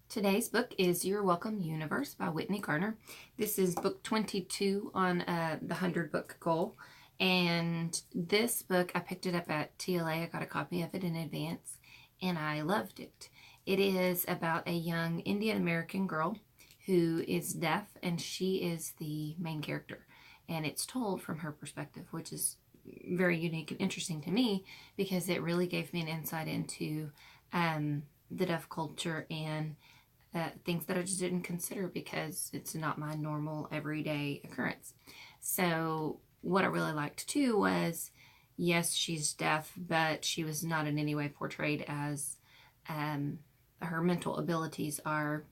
Today's book is Your Welcome Universe by Whitney Garner. This is book 22 on the 100 book goal. And this book, I picked it up at TLA. I got a copy of it in advance and I loved it. It is about a young Indian American girl who is deaf, and she is the main character. And it's told from her perspective, which is very unique and interesting to me because it really gave me an insight into the deaf culture and things that I just didn't consider because it's not my normal everyday occurrence. So what I really liked too was, yes, she's deaf, but she was not in any way portrayed as her mental abilities are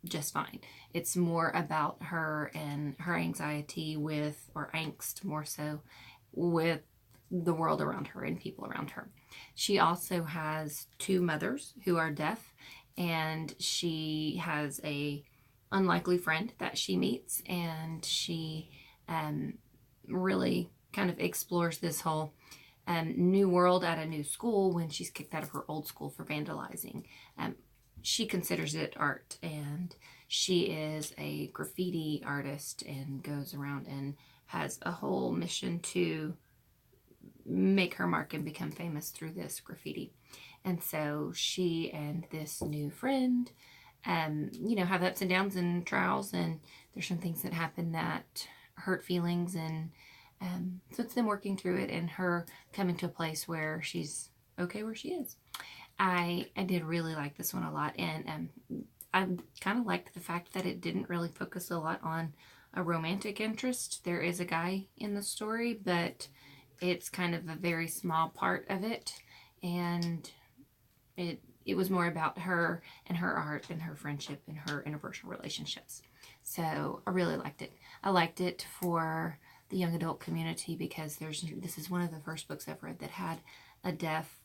just fine. It's more about her and her anxiety with, or angst more so, with the world around her and people around her. She also has two mothers who are deaf, and she has a unlikely friend that she meets, and she really kind of explores this whole new world at a new school when she's kicked out of her old school for vandalizing. She considers it art, and she is a graffiti artist and goes around and has a whole mission to make her mark and become famous through this graffiti. And so she and this new friend, have ups and downs and trials, and there's some things that happen that hurt feelings, and so it's them working through it and her coming to a place where she's okay where she is. I did really like this one a lot, and I kind of liked the fact that it didn't really focus a lot on a romantic interest. There is a guy in the story, but it's kind of a very small part of it, and it was more about her and her art and her friendship and her interpersonal relationships. So I really liked it. I liked it for the young adult community because this is one of the first books I've read that had a deaf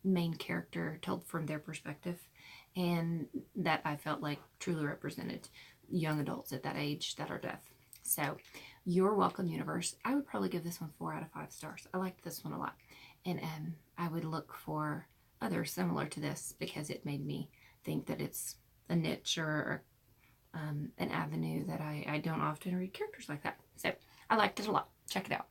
main character told from their perspective, and that I felt like truly represented young adults at that age that are deaf. So, Your Welcome Universe. I would probably give this one 4 out of 5 stars. I liked this one a lot, and I would look for others similar to this because it made me think that it's a niche or an avenue that I don't often read characters like that. So I liked it a lot. Check it out.